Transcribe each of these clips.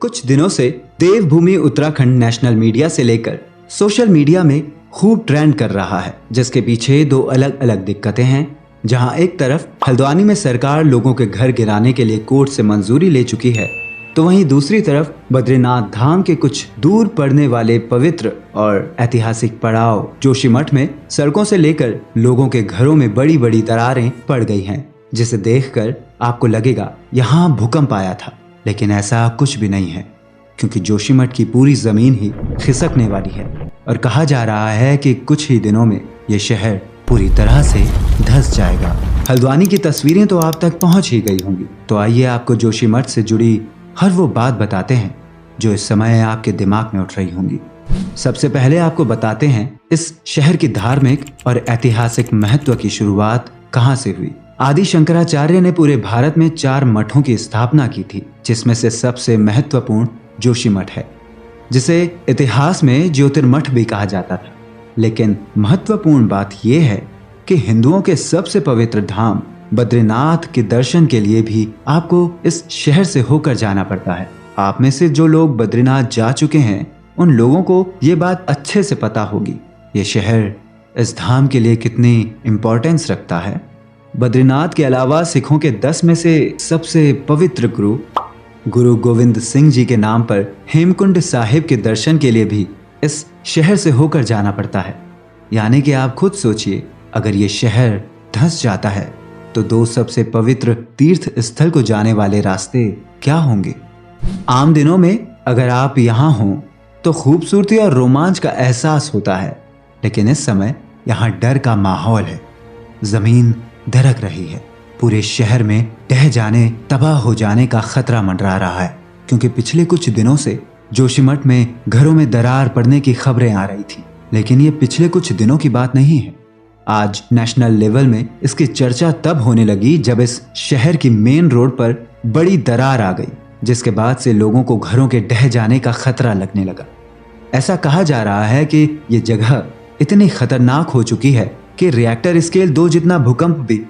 कुछ दिनों से देवभूमि उत्तराखंड नेशनल मीडिया से लेकर सोशल मीडिया में खूब ट्रेंड कर रहा है, जिसके पीछे दो अलग अलग दिक्कतें हैं। जहां एक तरफ हल्द्वानी में सरकार लोगों के घर गिराने के लिए कोर्ट से मंजूरी ले चुकी है, तो वहीं दूसरी तरफ बद्रीनाथ धाम के कुछ दूर पड़ने वाले पवित्र और ऐतिहासिक पड़ाव जोशीमठ में सड़कों से लेकर लोगों के घरों में बड़ी बड़ी दरारें पड़ गई हैं, जिसे देखकर आपको लगेगा यहाँ भूकंप आया था। लेकिन ऐसा कुछ भी नहीं है, क्योंकि जोशीमठ की पूरी जमीन ही खिसकने वाली है और कहा जा रहा है कि कुछ ही दिनों में ये शहर पूरी तरह से धंस जाएगा। हल्द्वानी की तस्वीरें तो आप तक पहुंच ही गई होंगी, तो आइए आपको जोशीमठ से जुड़ी हर वो बात बताते हैं जो इस समय आपके दिमाग में उठ रही होंगी। सबसे पहले आपको बताते हैं इस शहर की धार्मिक और ऐतिहासिक महत्व की शुरुआत कहां से हुई। आदि शंकराचार्य ने पूरे भारत में 4 मठों की स्थापना की थी, जिसमें से सबसे महत्वपूर्ण जोशीमठ है, जिसे इतिहास में ज्योतिर्मठ भी कहा जाता था। लेकिन महत्वपूर्ण बात यह है कि हिंदुओं के सबसे पवित्र धाम बद्रीनाथ के दर्शन के लिए भी आपको इस शहर से होकर जाना पड़ता है। आप में से जो लोग बद्रीनाथ जा चुके हैं, उन लोगों को ये बात अच्छे से पता होगी ये शहर इस धाम के लिए कितनी इम्पोर्टेंस रखता है। बद्रीनाथ के अलावा सिखों के 10 में से सबसे पवित्र गुरु गोविंद सिंह जी के नाम पर हेमकुंड साहिब के दर्शन के लिए भी इस शहर से होकर जाना पड़ता है। यानी कि आप खुद सोचिए, अगर ये शहर धंस जाता है तो 2 सबसे पवित्र तीर्थ स्थल को जाने वाले रास्ते क्या होंगे। आम दिनों में अगर आप यहाँ हों तो खूबसूरती और रोमांच का एहसास होता है, लेकिन इस समय यहाँ डर का माहौल है। जमीन दरक रही है, पूरे शहर में ढह जाने, तबाह हो जाने का खतरा मंडरा रहा है, क्योंकि पिछले कुछ दिनों से जोशीमठ में घरों में दरार पड़ने की खबरें आ रही थी। लेकिन ये पिछले कुछ दिनों की बात नहीं है। आज नेशनल लेवल में इसकी चर्चा तब होने लगी जब इस शहर की मेन रोड पर बड़ी दरार आ गई, जिसके बाद से लोगों को घरों के ढह जाने का खतरा लगने लगा। ऐसा कहा जा रहा है कि ये जगह इतनी खतरनाक हो चुकी है कि रिएक्टर स्केल 2 जितना भूकंप भी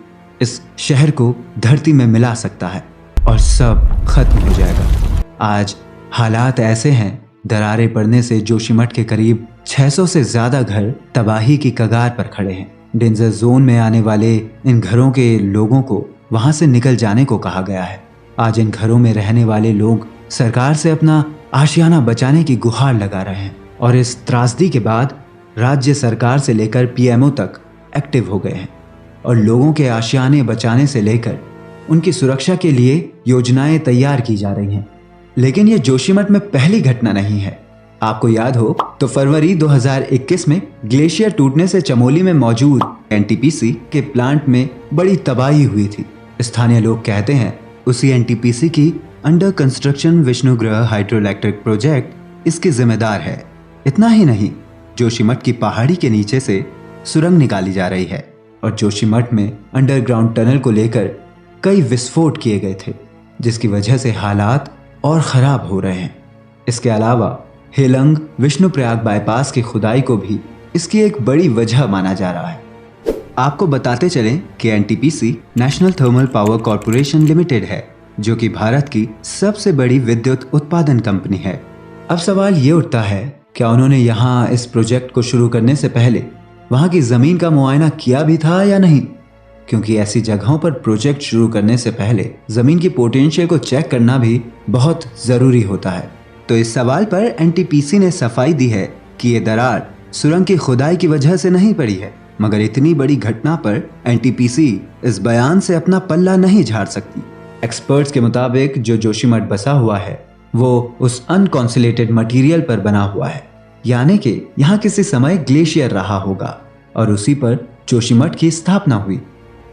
इस शहर को धरती में मिला सकता है और सब खत्म हो जाएगा। आज हालात ऐसे हैं, दरारें पड़ने से जोशीमठ के करीब 600 से ज्यादा घर तबाही की कगार पर खड़े हैं। डेंजर जोन में आने वाले इन घरों के लोगों को वहां से निकल जाने को कहा गया है। आज इन घरों में रहने वाले लोग सरकार से अपना आशियाना बचाने की गुहार लगा रहे हैं और इस त्रासदी के बाद राज्य सरकार से लेकर पीएमओ तक एक्टिव हो गए हैं और लोगों के आशियाने बचाने से लेकर उनकी सुरक्षा के लिए योजनाएं तैयार की जा रही हैं। लेकिन ये जोशीमठ में पहली घटना नहीं है। आपको याद हो तो फरवरी 2021 में ग्लेशियर टूटने से चमोली में मौजूद एनटीपीसी के प्लांट में बड़ी तबाही हुई थी। स्थानीय लोग कहते हैं उसी एनटीपीसी की under construction Vishnugad hydro electric project इसकी जिम्मेदार है। इतना ही नहीं, जोशीमठ की पहाड़ी के नीचे से सुरंग निकाली जा रही है और जोशीमठ में अंडरग्राउंड टनल को लेकर कई विस्फोट किए गए थे, जिसकी वजह से हालात और खराब हो रहे हैं। इसके अलावा हेलंग विष्णुप्रयाग बाईपास की खुदाई को भी इसकी एक बड़ी वजह माना जा रहा है। आपको बताते चलें कि NTPC national thermal power corporation limited है, जो कि भारत की सबसे बड़ी विद्युत उत्पादन कंपनी है। अब सवाल ये उठता है, क्या उन्होंने यहाँ इस प्रोजेक्ट को शुरू करने से पहले वहां की जमीन का मुआयना किया भी था या नहीं? क्योंकि ऐसी जगहों पर प्रोजेक्ट शुरू करने से पहले जमीन की पोटेंशियल को चेक करना भी बहुत जरूरी होता है। तो इस सवाल पर एनटीपीसी ने सफाई दी है कि ये दरार सुरंग की खुदाई की वजह से नहीं पड़ी है, मगर इतनी बड़ी घटना पर एनटीपीसी इस बयान से अपना पल्ला नहीं झाड़ सकती। एक्सपर्ट्स के मुताबिक जो जोशीमठ बसा हुआ है वो उस अनकॉन्सिलेटेड मटेरियल पर बना हुआ है, यानी कि यहाँ किसी समय ग्लेशियर रहा होगा और उसी पर जोशीमठ की स्थापना हुई।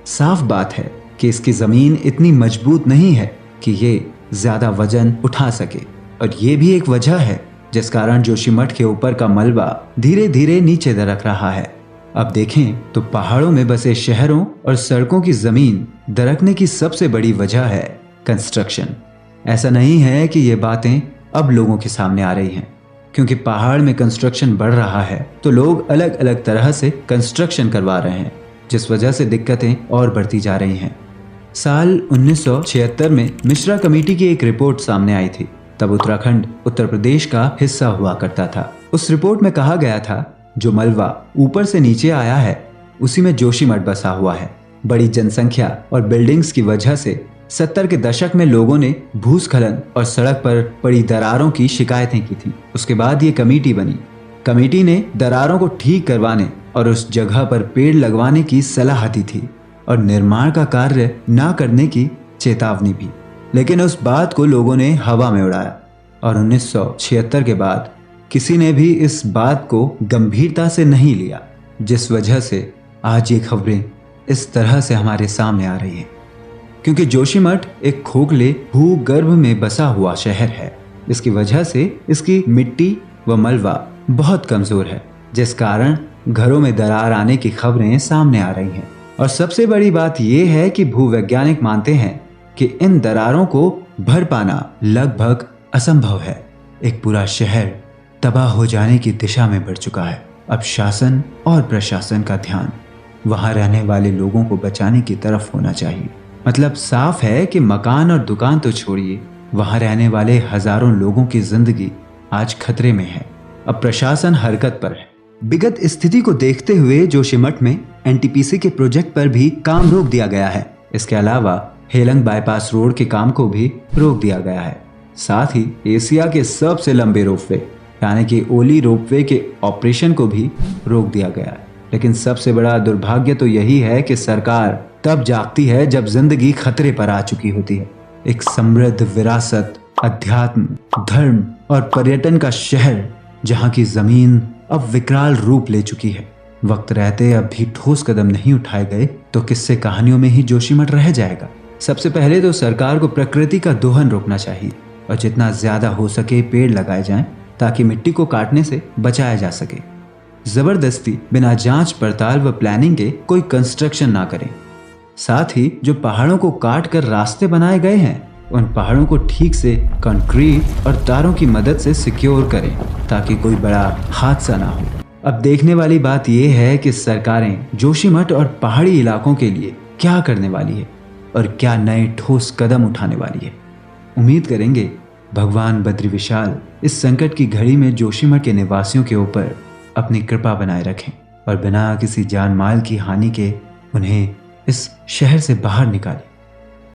साफ बात है कि इसकी जमीन इतनी मजबूत नहीं है कि ये ज्यादा वजन उठा सके, और ये भी एक वजह है जिस कारण जोशीमठ के ऊपर का मलबा धीरे धीरे नीचे दरक रहा है। अब देखें तो पहाड़ों में बसे शहरों और सड़कों की जमीन दरकने की सबसे बड़ी वजह है कंस्ट्रक्शन। ऐसा नहीं है कि ये बातें अब लोगों के सामने आ रही हैं, क्योंकि पहाड़ में कंस्ट्रक्शन बढ़ रहा है तो लोग अलग अलग तरह से कंस्ट्रक्शन करवा रहे हैं, जिस वजह से दिक्कतें और बढ़ती जा रही हैं। साल 1976 में मिश्रा कमेटी की एक रिपोर्ट सामने आई थी, तब उत्तराखंड उत्तर प्रदेश का हिस्सा हुआ करता था। उस रिपोर्ट में कहा गया था, जो मलबा ऊपर से नीचे आया है उसी में जोशीमठ बसा हुआ है। बड़ी जनसंख्या और बिल्डिंग्स की वजह से 70 के दशक में लोगों ने भूस्खलन और सड़क पर पड़ी दरारों की शिकायतें की थी। उसके बाद ये कमेटी बनी। कमेटी ने दरारों को ठीक करवाने और उस जगह पर पेड़ लगवाने की सलाह दी थी और निर्माण का कार्य न करने की चेतावनी भी। लेकिन उस बात को लोगों ने हवा में उड़ाया और 1976 के बाद किसी ने भी इस बात को गंभीरता से नहीं लिया, जिस वजह से आज ये खबरें इस तरह से हमारे सामने आ रही हैं। क्योंकि जोशीमठ एक खोखले भूगर्भ में बसा हुआ शहर है, इसकी वजह से इसकी मिट्टी व मलबा बहुत कमजोर है, जिस कारण घरों में दरार आने की खबरें सामने आ रही हैं। और सबसे बड़ी बात यह है कि भूवैज्ञानिक मानते हैं कि इन दरारों को भर पाना लगभग असंभव है। एक पूरा शहर तबाह हो जाने की दिशा में बढ़ चुका है। अब शासन और प्रशासन का ध्यान वहां रहने वाले लोगों को बचाने की तरफ होना चाहिए। मतलब साफ है कि मकान और दुकान तो छोड़िए, वहां रहने वाले हजारों लोगों की जिंदगी आज खतरे में है। अब प्रशासन हरकत पर है। विगत स्थिति को देखते हुए जोशीमठ में एनटीपीसी के प्रोजेक्ट पर भी काम रोक दिया गया है। इसके अलावा हेलंग बाईपास रोड के काम को भी रोक दिया गया है। साथ ही एशिया के सबसे लंबे रोपवे यानी कि ओली रोपवे के ऑपरेशन को भी रोक दिया गया है। लेकिन सबसे बड़ा दुर्भाग्य तो यही है कि सरकार तब जागती है जब जिंदगी खतरे पर आ चुकी होती है। एक समृद्ध विरासत, अध्यात्म, धर्म और पर्यटन का शहर जहां की जमीन अब विकराल रूप ले चुकी है। वक्त रहते अब भी ठोस कदम नहीं उठाए गए तो किस्से कहानियों में ही जोशीमठ रह जाएगा। सबसे पहले तो सरकार को प्रकृति का दोहन रोकना चाहिए और जितना ज्यादा हो सके पेड़ लगाए जाएं ताकि मिट्टी को काटने से बचाया जा सके। जबरदस्ती बिना जांच पड़ताल व प्लानिंग के कोई कंस्ट्रक्शन ना करें। साथ ही जो पहाड़ों को काट कर रास्ते बनाए गए हैं उन पहाड़ों को ठीक से कंक्रीट और तारों की मदद से सिक्योर करें ताकि कोई बड़ा हादसा ना हो। अब देखने वाली बात यह है कि सरकारें जोशीमठ और पहाड़ी इलाकों के लिए क्या करने वाली है और क्या नए ठोस कदम उठाने वाली है। उम्मीद करेंगे भगवान बद्री विशाल इस संकट की घड़ी में जोशीमठ के निवासियों के ऊपर अपनी कृपा बनाए रखें और बिना किसी जान माल की हानि के उन्हें इस शहर से बाहर निकालें।